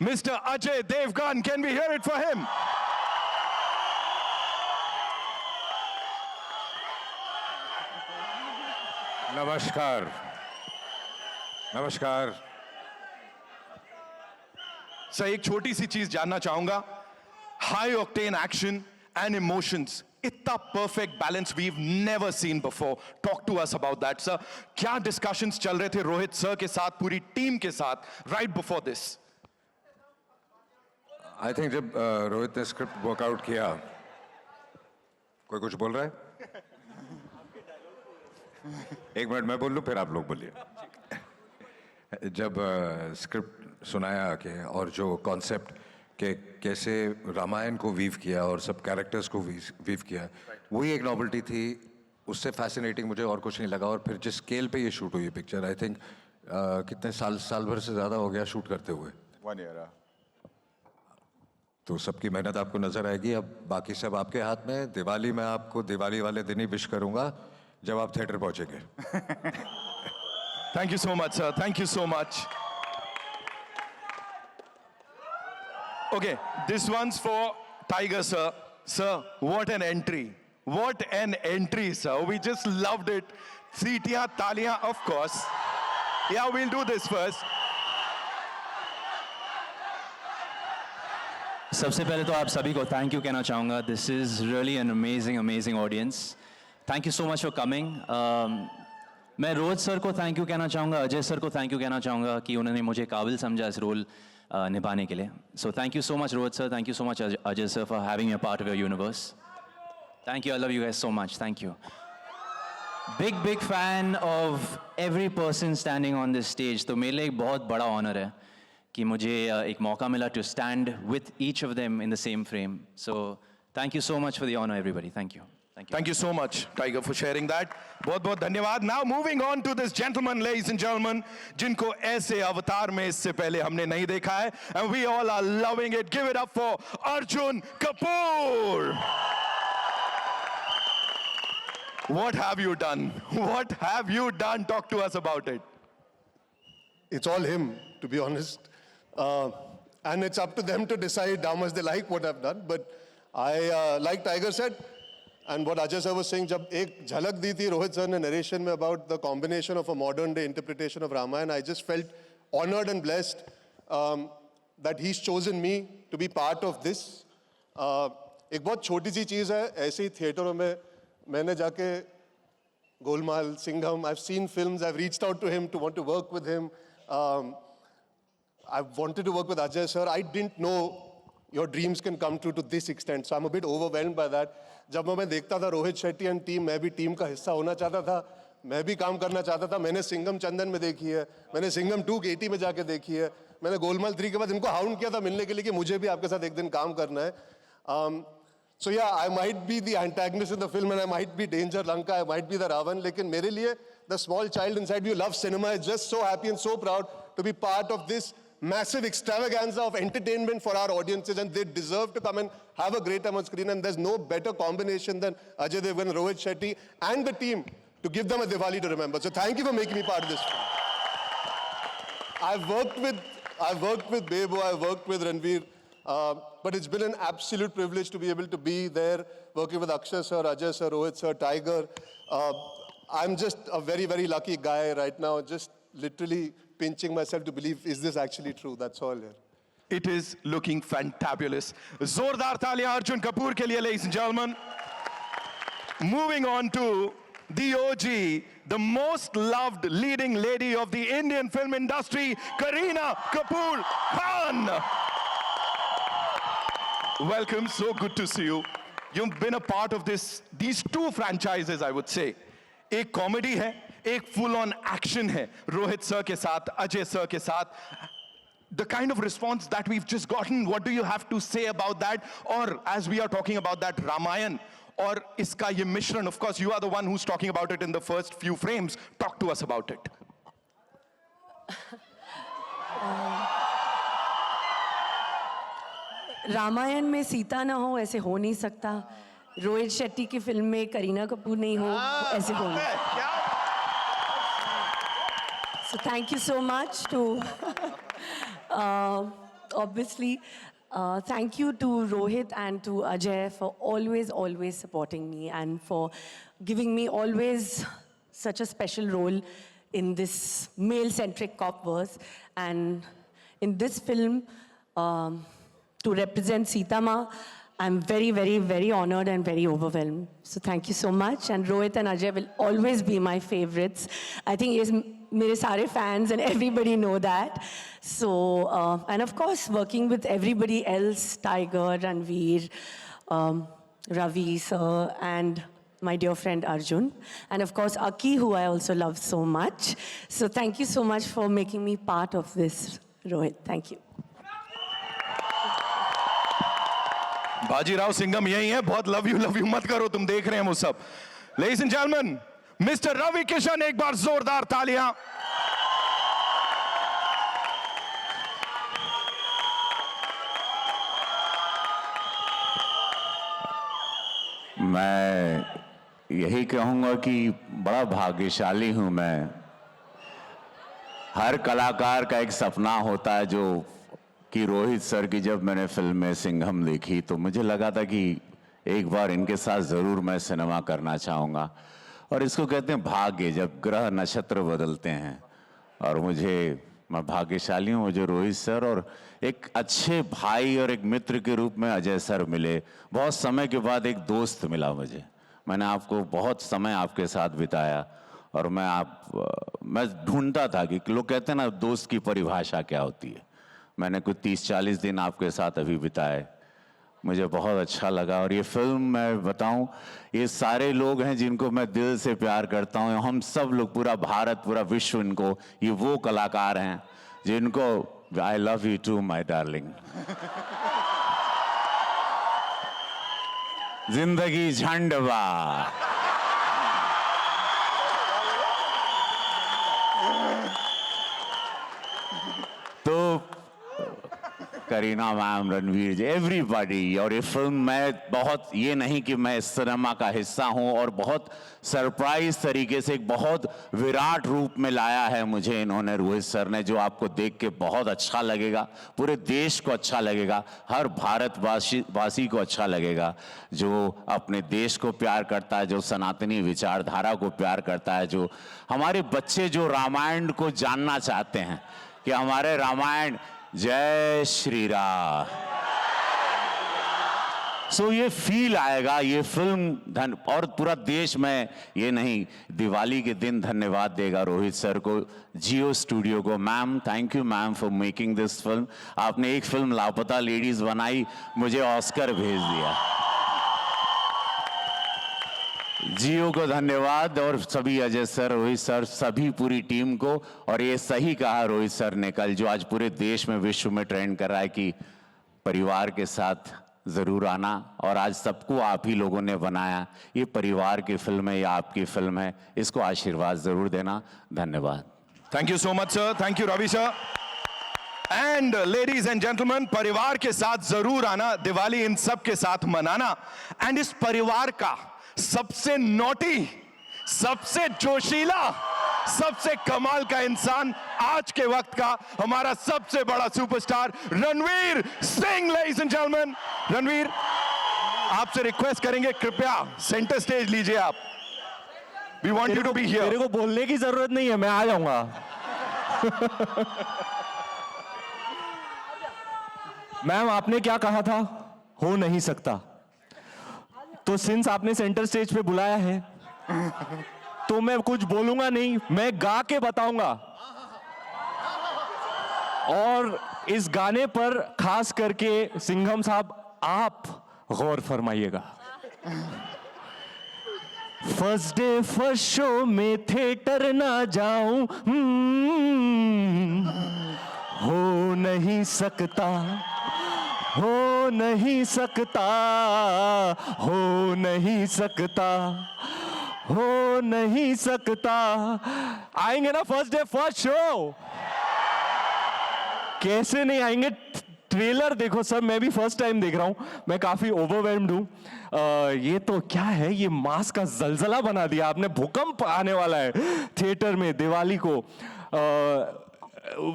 Mr. Ajay Devgan. Can we hear it for him? नमस्कार नमस्कार sir एक छोटी सी चीज जानना चाहूंगा high octane action and emotions इतना perfect balance we never seen before talk to us about that sir क्या डिस्कशंस चल रहे थे रोहित सर के साथ पूरी टीम के साथ right before this I think जब रोहित ने स्क्रिप्ट वर्कआउट किया कोई कुछ बोल रहा है एक मिनट मैं बोल लूं फिर आप लोग बोलिए जब स्क्रिप्ट सुनाया कि और जो कॉन्सेप्ट कि कैसे रामायण को वीव किया और सब कैरेक्टर्स को वीव किया वही एक नॉवेल्टी थी उससे फैसिनेटिंग मुझे और कुछ नहीं लगा और फिर जिस स्केल पे ये शूट हुई पिक्चर आई थिंक कितने साल भर से ज़्यादा हो गया शूट करते हुए 1 year. तो सबकी मेहनत आपको नज़र आएगी अब बाकी सब आपके हाथ में दिवाली में आपको दिवाली वाले दिन ही विश करूँगा जब आप थिएटर पहुँचेंगे thank you so much sir thank you so much Okay, this one's for Tiger, sir. Sir, what an entry. What an entry, sir. We just loved it. Seetiyan, taliyan, of course. Yeah, we'll do this first. सबसे पहले तो आप सभी को thank you कहना चाहूँगा this is really an amazing audience thank you so much for coming मैं Rohit sir को थैंक यू कहना चाहूँगा अजय सर को थैंक यू कहना चाहूँगा कि उन्होंने मुझे काबिल समझा इस रोल निभाने के लिए सो thank you so much Rohit sir thank you so much Ajay sir for having a part of your universe thank you I love you guys so much thank you big fan of every person standing on this stage तो मेरे लिए एक बहुत बड़ा honour है कि मुझे एक मौका मिला to stand with each of them in the same frame so thank you so much for the honour everybody thank you Thank you so much, Tiger, for sharing that. बहुत बहुत धन्यवाद. Now moving on to this gentleman, ladies and gentlemen, जिनको ऐसे अवतार में इससे पहले हमने नहीं देखा है, and we all are loving it. Give it up for Arjun Kapoor. What have you done? What have you done? Talk to us about it. It's all him, to be honest. And it's up to them to decide how much they like what I've done. But I, like Tiger said, and what Ajay sir was saying, जब एक झलक दी थी Rohit sir ने narration में about the combination of a modern day interpretation of Ramayana, I just felt honored and blessed that he's chosen me to be part of this. एक बहुत छोटी सी चीज़ है ऐसे ही थिएटरों में मैंने जाके Golmaal Singham I've seen films, I've reached out to him to want to work with him. I wanted to work with Ajay sir. I didn't know your dreams can come true to this extent. So I'm a bit overwhelmed by that. जब मैं देखता था Rohit Shetty and team मैं भी team का हिस्सा होना चाहता था मैं भी काम करना चाहता था मैंने सिंघम चंदन में देखी है मैंने सिंघम 2 80 में जाके देखी है मैंने गोलमाल 3 के बाद इनको हाउंड किया था मिलने के लिए कि मुझे भी आपके साथ एक दिन काम करना है So yeah, I might be the antagonist in the film and I might be Danger Lanka, I might be the Ravan, लेकिन मेरे लिए the small child inside me who loves cinema is just so happy and so proud to be part of this massive extravaganza of entertainment for our audiences and they deserve to come and have a great time on screen and there's no better combination than Ajay Devgan and Rohit Shetty and the team to give them a Diwali to remember. So thank you for making me part of this film. I've worked with Bebo, I've worked with Ranveer, but it's been an absolute privilege to be able to be there working with Akshay sir, Ajay sir, Rohit sir, Tiger. I'm just a very, very lucky guy right now, just literally pinching myself to believe, is this actually true? That's all here. It is looking fantabulous. जोरदार तालियां अर्जुन कपूर के लिए, ladies and gentlemen. Moving on to the OG, the most loved leading lady of the Indian film industry, Kareena Kapoor Khan. Welcome, so good to see you. You've been a part of these 2 franchises, I would say. एक comedy है, एक full on action है Rohit sir के साथ, Ajay sir के साथ. The kind of response that we've just gotten, what do you have to say about that? Or as we are talking about that Ramayan, और इसका ये मिश्रण, of course you are the one who's talking about it in the first few frames. Talk to us about it. Ramayan में सीता ना हो ऐसे हो नहीं सकता रोहित शेट्टी की फिल्म में करीना कपूर नहीं हो ऐसे हो नहीं So thank you so much to obviously, thank you to Rohit and to Ajay for always supporting me and for giving me always such a special role in this male-centric cop verse. And in this film, to represent Sita Ma, I'm very honored and very overwhelmed. So thank you so much. And Rohit and Ajay will always be my favorites. I think yes, mere sare fans and everybody know that. So, and of course, working with everybody else, Tiger, Ranveer, Ravi sir, and my dear friend Arjun. And of course, Aki, who I also love so much. So thank you so much for making me part of this, Rohit. Thank you. Bajirao Singham यही है, बहुत love you मत करो, तुम देख रहे हैं वो सब. Ladies and gentlemen, mister Ravi Kishan, एक बार जोरदार तालियां. मैं यही कहूंगा कि बड़ा भाग्यशाली हूं मैं. हर कलाकार का एक सपना होता है जो कि रोहित सर की जब मैंने फिल्म में सिंघम देखी तो मुझे लगा था कि एक बार इनके साथ ज़रूर मैं सिनेमा करना चाहूँगा. और इसको कहते हैं भाग्य, जब ग्रह नक्षत्र बदलते हैं. और मैं भाग्यशाली हूँ मुझे रोहित सर और एक अच्छे भाई और एक मित्र के रूप में अजय सर मिले. बहुत समय के बाद एक दोस्त मिला मुझे. मैंने आपको बहुत समय आपके साथ बिताया और मैं ढूंढता था कि लोग कहते हैं ना दोस्त की परिभाषा क्या होती है. मैंने कुछ 30-40 दिन आपके साथ अभी बिताए. मुझे बहुत अच्छा लगा. और ये फिल्म मैं बताऊं, ये सारे लोग हैं जिनको मैं दिल से प्यार करता हूं. हम सब लोग, पूरा भारत, पूरा विश्व, इनको, ये वो कलाकार हैं जिनको I love you too my darling. जिंदगी झंडवा. तो करीना मैम, रणवीर जी, एवरीबॉडी. और ये फिल्म मैं बहुत, ये नहीं कि मैं इस सिनेमा का हिस्सा हूं, और बहुत सरप्राइज तरीके से एक बहुत विराट रूप में लाया है मुझे इन्होंने, रोहित सर ने, जो आपको देख के बहुत अच्छा लगेगा. पूरे देश को अच्छा लगेगा, हर भारतवासी को अच्छा लगेगा जो अपने देश को प्यार करता है, जो सनातनी विचारधारा को प्यार करता है, जो हमारे बच्चे जो रामायण को जानना चाहते हैं कि हमारे रामायण, जय श्री राम. सो ये फील आएगा ये फिल्म. और पूरा देश में ये नहीं, दिवाली के दिन धन्यवाद देगा रोहित सर को, जियो स्टूडियो को. Ma'am, thank you ma'am for making this film. आपने एक फिल्म लापता लेडीज बनाई, मुझे ऑस्कर भेज दिया. जियो को धन्यवाद. और सभी, अजय सर, रोहित सर, सभी पूरी टीम को. और ये सही कहा रोहित सर ने कल, जो आज पूरे देश में, विश्व में ट्रेंड कर रहा है कि परिवार के साथ जरूर आना. और आज सबको आप ही लोगों ने बनाया. ये परिवार की फिल्म है, ये आपकी फिल्म है, इसको आशीर्वाद जरूर देना. धन्यवाद. Thank you so much sir. Thank you Ravi sir. And ladies and gentleman, परिवार के साथ जरूर आना, दिवाली इन सब के साथ मनाना. एंड इस परिवार का सबसे नोटी, सबसे जोशीला, सबसे कमाल का इंसान, आज के वक्त का हमारा सबसे बड़ा superstar Ranveer Singh. Ladies and gentleman, Ranveer, आपसे रिक्वेस्ट करेंगे कृपया सेंटर स्टेज लीजिए आप. We want you to be here. मेरे को बोलने की जरूरत नहीं है, मैं आ जाऊंगा. मैम, आपने क्या कहा था? हो नहीं सकता. तो सिंस आपने सेंटर स्टेज पे बुलाया है तो मैं कुछ बोलूंगा नहीं, मैं गा के बताऊंगा. और इस गाने पर खास करके सिंघम साहब आप गौर फरमाइएगा. फर्स्ट डे फर्स्ट शो में थिएटर ना जाऊं, हो नहीं सकता, हो नहीं सकता, हो नहीं सकता, हो नहीं सकता. आएंगे ना फर्स्ट डे फर्स्ट शो? कैसे नहीं आएंगे? ट्रेलर देखो सर, मैं भी फर्स्ट टाइम देख रहा हूं, मैं काफी ओवरवेल्म्ड हूं. ये तो क्या है, ये मास का जलजला बना दिया आपने. भूकंप आने वाला है थिएटर में दिवाली को.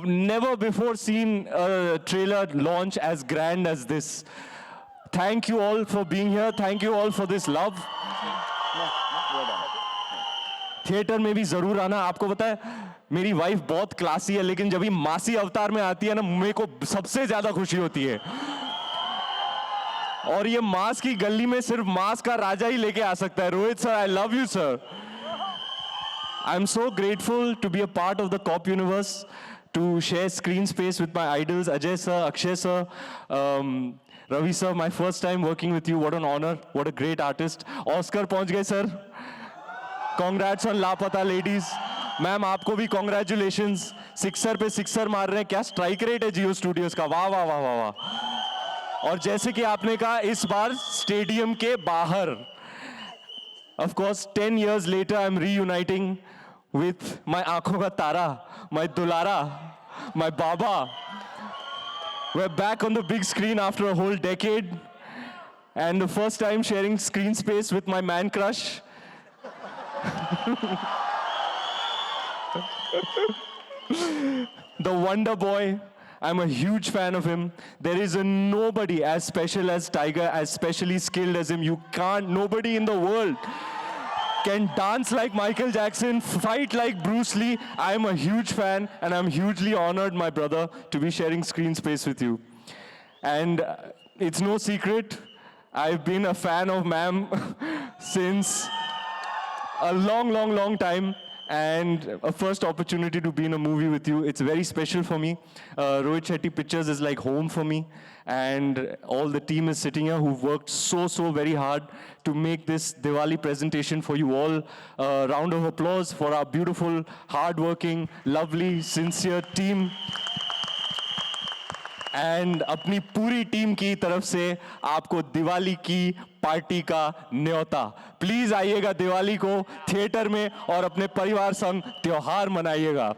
never before seen a trailer launch as grand as this. Thank you all for being here. Thank you all for this love. Theatre में भी जरूर आना. आपको पता है मेरी वाइफ बहुत क्लासी है, लेकिन जब भी मासी अवतार में आती है ना, मेरे को सबसे ज्यादा खुशी होती है. और ये मास की गली में सिर्फ मास का राजा ही लेके आ सकता है. Rohit sir, I love you sir. I am so grateful to be a part of the cop universe, to share screen space with my idols, Ajay sir, Akshay sir, Ravi sir, my first time working with you. What an honor, what a great artist. Oscar पहुंच गए sir. Congrats on लापता ladies. Ma'am आपको भी congratulations. Sixer पे sixer मार रहे हैं. क्या स्ट्राइक रेट है जियो स्टूडियोज का. वाह वाह वाह वाह वाह. और जैसे कि आपने कहा, इस बार स्टेडियम के बाहर. Of course, 10 years later, I'm reuniting with my आंखों का तारा, my दुलारा, my baba. We're back on the big screen after a whole decade, and the first time sharing screen space with my man crush. The Wonder Boy. I'm a huge fan of him. There is nobody as special as Tiger, as specially skilled as him. Nobody in the world can dance like Michael Jackson, fight like Bruce Lee. I'm a huge fan, and I'm hugely honored, my brother, to be sharing screen space with you. And it's no secret, I've been a fan of ma'am since a long, long, long time. And a first opportunity to be in a movie with you, it's very special for me. Rohit Shetty Pictures is like home for me. And all the team is sitting here who've worked so very hard to make this Diwali presentation for you all. Round of applause for our beautiful, hardworking, lovely, sincere team. And अपनी पूरी team की तरफ से आपको दिवाली की party का न्योता. Please आइएगा दिवाली को थिएटर में और अपने परिवार संग त्योहार मनाइएगा.